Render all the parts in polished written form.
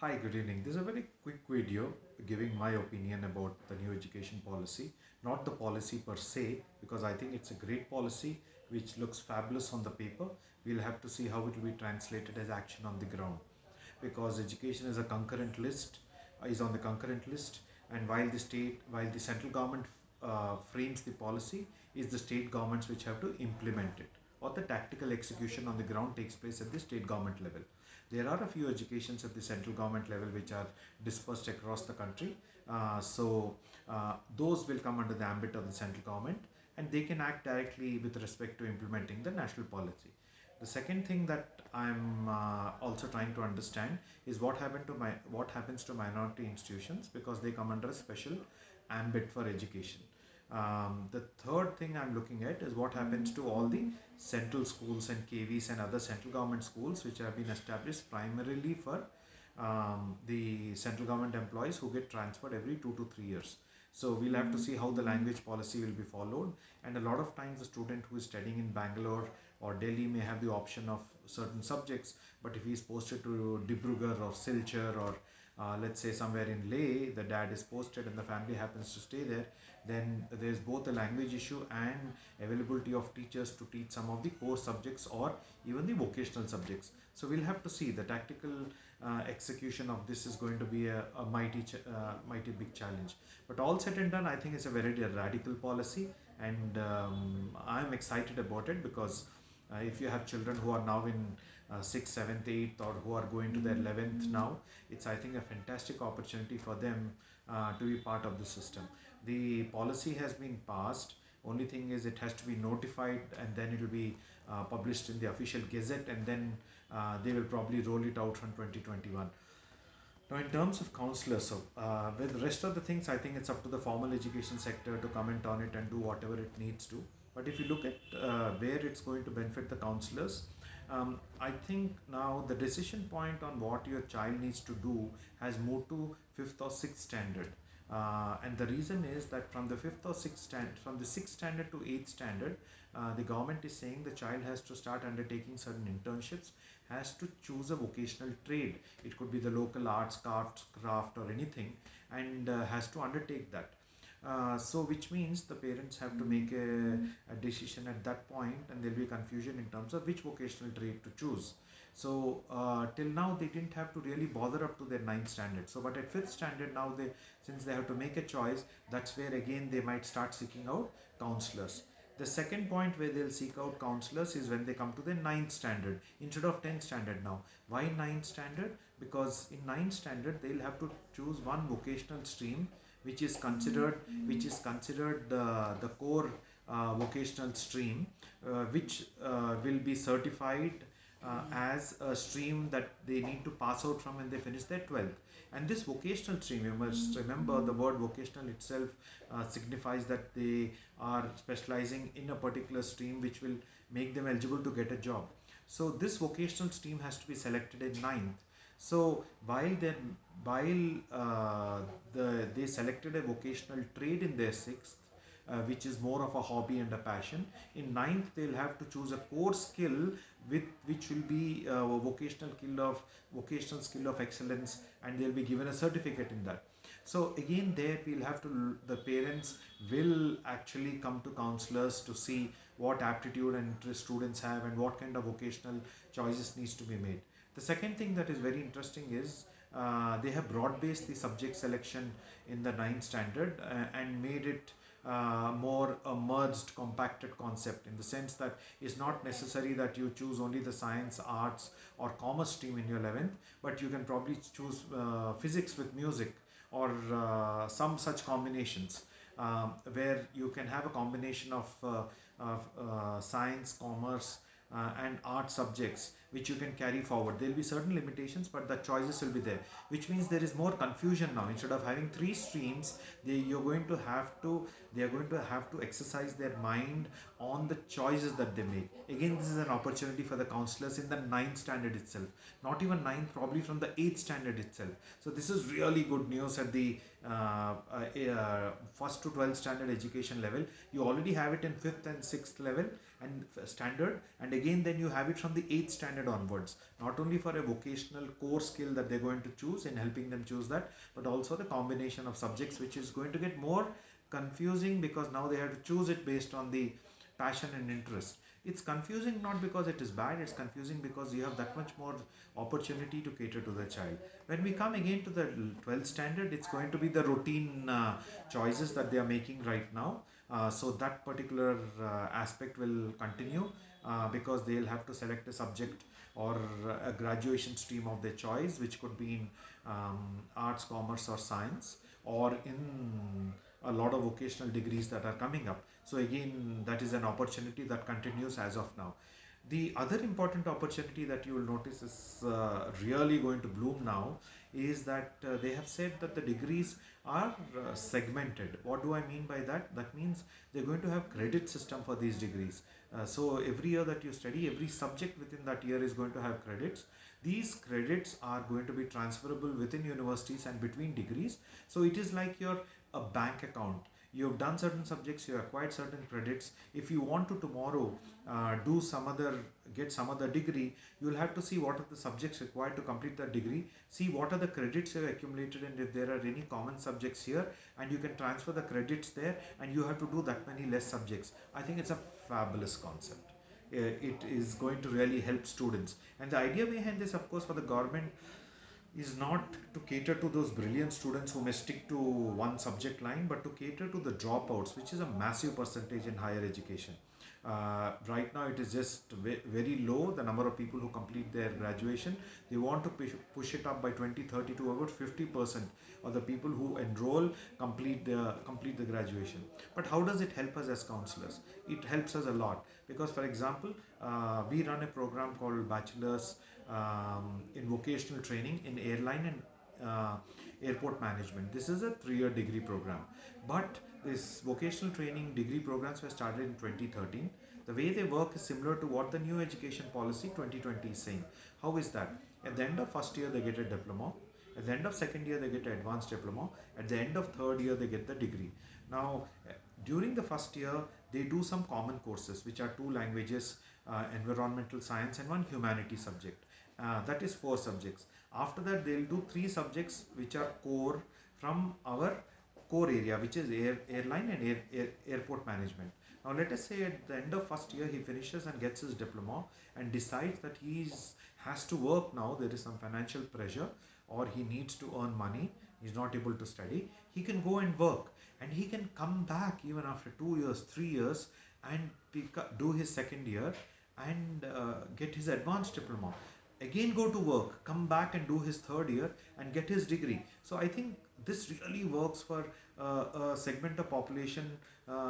Hi, good evening. This is a very quick video giving my opinion about the new education policy. Not the policy per se, because I think it's a great policy which looks fabulous on the paper. We'll have to see how it will be translated as action on the ground. Because education is a concurrent list, is on the concurrent list, and while the central government frames the policy, is the state governments which have to implement it, or the tactical execution on the ground takes place at the state government level. There are a few educations at the central government level which are dispersed across the country. Those will come under the ambit of the central government, and they can act directly with respect to implementing the national policy. The second thing that I'm also trying to understand is what happens to minority institutions, because they come under a special ambit for education. The third thing I'm looking at is what happens to all the central schools and KVs and other central government schools which have been established primarily for the central government employees who get transferred every 2 to 3 years. So we'll have to see how the language policy will be followed, and a lot of times the student who is studying in Bangalore or Delhi may have the option of certain subjects, but if he's posted to Dibrugarh or Silchar or let's say somewhere in Leh, the dad is posted and the family happens to stay there, then there's both a language issue and availability of teachers to teach some of the core subjects or even the vocational subjects. So we'll have to see the tactical execution of this is going to be a mighty big challenge. But all said and done, I think it's a very radical policy, and I'm excited about it because if you have children who are now in 6th, 7th, 8th, or who are going to their 11th now, it's, I think, a fantastic opportunity for them to be part of the system. The policy has been passed. Only thing is it has to be notified, and then it will be published in the official gazette, and then they will probably roll it out from 2021. Now, in terms of counselors, so with the rest of the things, I think it's up to the formal education sector to comment on it and do whatever it needs to. But if you look at where it's going to benefit the counselors, I think now the decision point on what your child needs to do has moved to fifth or sixth standard. And the reason is that from the fifth or sixth standard, from the sixth standard to eighth standard, the government is saying the child has to start undertaking certain internships, has to choose a vocational trade. It could be the local arts, craft, or anything, and has to undertake that. So which means the parents have to make a decision at that point, and there'll be confusion in terms of which vocational trade to choose. So till now they didn't have to really bother up to their ninth standard. So but at fifth standard now, since they have to make a choice, that's where again they might start seeking out counselors. The second point where they'll seek out counselors is when they come to the ninth standard instead of 10th standard now. Why ninth standard? Because in ninth standard they'll have to choose one vocational stream which is considered the core vocational stream, which will be certified as a stream that they need to pass out from when they finish their 12th. And this vocational stream, you must remember the word vocational itself signifies that they are specializing in a particular stream which will make them eligible to get a job. So this vocational stream has to be selected in ninth. So while they selected a vocational trade in their sixth, which is more of a hobby and a passion. In ninth, they'll have to choose a core skill with which will be a vocational skill of excellence, and they'll be given a certificate in that. So again, there the parents will actually come to counselors to see what aptitude and interest students have and what kind of vocational choices needs to be made. The second thing that is very interesting is they have broad-based the subject selection in the ninth standard and made it more a merged, compacted concept, in the sense that it's not necessary that you choose only the science, arts, or commerce stream in your 11th, but you can probably choose physics with music, or some such combinations, where you can have a combination of science, commerce, and art subjects which you can carry forward. There will be certain limitations, but the choices will be there, which means there is more confusion now. Instead of having three streams, they are going to have to exercise their mind on the choices that they make. Again, this is an opportunity for the counselors in the ninth standard itself, not even ninth, probably from the eighth standard itself. So this is really good news at the first to 12th standard education level. You already have it in fifth and sixth level and standard, and again then you have it from the 8th standard standard onwards, not only for a vocational core skill that they're going to choose in helping them choose that, but also the combination of subjects, which is going to get more confusing because now they have to choose it based on the passion and interest. It's confusing not because it is bad, it's confusing because you have that much more opportunity to cater to the child. When we come again to the 12th standard, it's going to be the routine choices that they are making right now. So that particular aspect will continue because they'll have to select a subject or a graduation stream of their choice, which could be in arts, commerce, or science, or in a lot of vocational degrees that are coming up. So again, that is an opportunity that continues as of now. The other important opportunity that you will notice is really going to bloom now is that they have said that the degrees are segmented. What do I mean by that? That means they're going to have credit system for these degrees. So every year that you study, every subject within that year is going to have credits. These credits are going to be transferable within universities and between degrees. So it is like your a bank account. You've done certain subjects, you acquired certain credits. If you want to tomorrow do some other, get some other degree, you'll have to see what are the subjects required to complete that degree, see what are the credits you have accumulated, and if there are any common subjects here, and you can transfer the credits there, and you have to do that many less subjects. I think it's a fabulous concept. It is going to really help students. And the idea behind this, of course, for the government is not to cater to those brilliant students who may stick to one subject line, but to cater to the dropouts, which is a massive percentage in higher education. Right now, it is just very low, the number of people who complete their graduation. They want to push it up by 2030 to about 50% of the people who enroll complete the graduation. But how does it help us as counselors? It helps us a lot because, for example, we run a program called Bachelor's in vocational training in airline and airport management. This is a 3-year degree program, but this vocational training degree programs were started in 2013. The way they work is similar to what the new education policy 2020 is saying. How is that? At the end of first year they get a diploma, at the end of second year they get an advanced diploma, at the end of third year they get the degree. Now during the first year they do some common courses, which are 2 languages, environmental science, and 1 humanity subject. That is 4 subjects. After that they'll do 3 subjects which are core from our core area, which is airline and airport management. Now let us say at the end of first year he finishes and gets his diploma and decides that he has to work now. There is some financial pressure or he needs to earn money. He's not able to study. He can go and work, and he can come back even after 2 years, 3 years, and do his second year and get his advanced diploma. Again go to work, come back and do his third year and get his degree. So I think this really works for a segment of population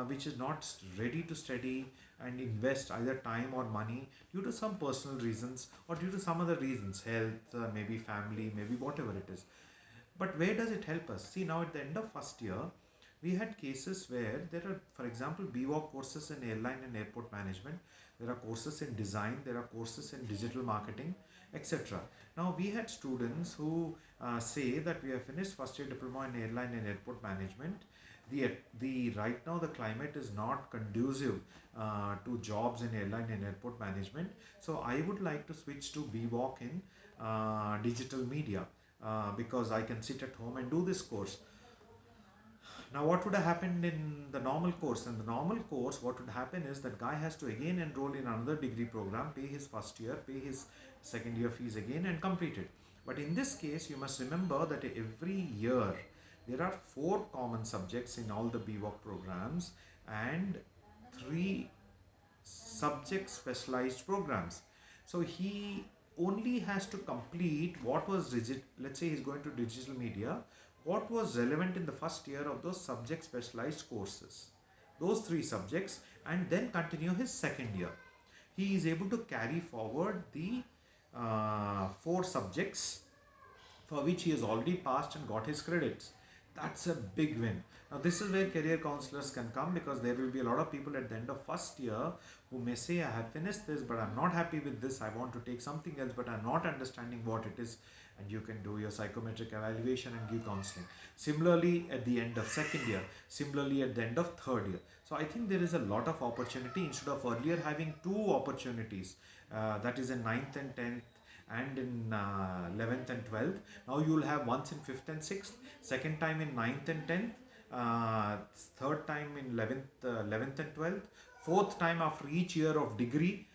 which is not ready to study and invest either time or money due to some personal reasons or due to some other reasons, health, maybe family, maybe whatever it is. But where does it help us? See, now at the end of first year, we had cases where there are, for example, BWOC courses in airline and airport management. There are courses in design, there are courses in digital marketing, etc. Now, we had students who say that we have finished first year diploma in airline and airport management. The right now the climate is not conducive to jobs in airline and airport management. So I would like to switch to BWOC in digital media because I can sit at home and do this course. Now, what would have happened in the normal course? In the normal course, what would happen is that guy has to again enroll in another degree program, pay his first year, pay his second year fees again, and complete it. But in this case, you must remember that every year there are 4 common subjects in all the BWOC programs and 3 subject specialized programs. So he only has to complete what was rigid. Let's say he's going to digital media, what was relevant in the first year of those subject specialized courses, those 3 subjects, and then continue his second year. He is able to carry forward the 4 subjects for which he has already passed and got his credits. That's a big win. Now, this is where career counselors can come, because there will be a lot of people at the end of first year who may say, I have finished this, but I'm not happy with this. I want to take something else, but I'm not understanding what it is. And you can do your psychometric evaluation and give counseling. Similarly, at the end of second year, similarly, at the end of third year. So, I think there is a lot of opportunity instead of earlier having two opportunities, that is in ninth and 10th and in 11th and 12th. Now you will have once in 5th and 6th, second time in ninth and 10th, third time in 11th and 12th, fourth time after each year of degree,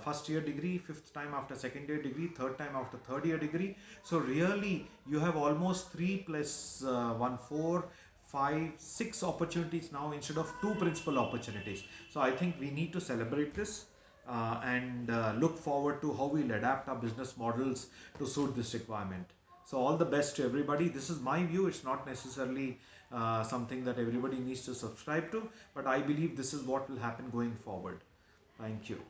first year degree, fifth time after second year degree, third time after third year degree. So really you have almost 3 plus 1 4 5 6 opportunities now instead of two principal opportunities. So I think we need to celebrate this, and look forward to how we'll adapt our business models to suit this requirement. So all the best to everybody. This is my view. It's not necessarily something that everybody needs to subscribe to, but I believe this is what will happen going forward. Thank you.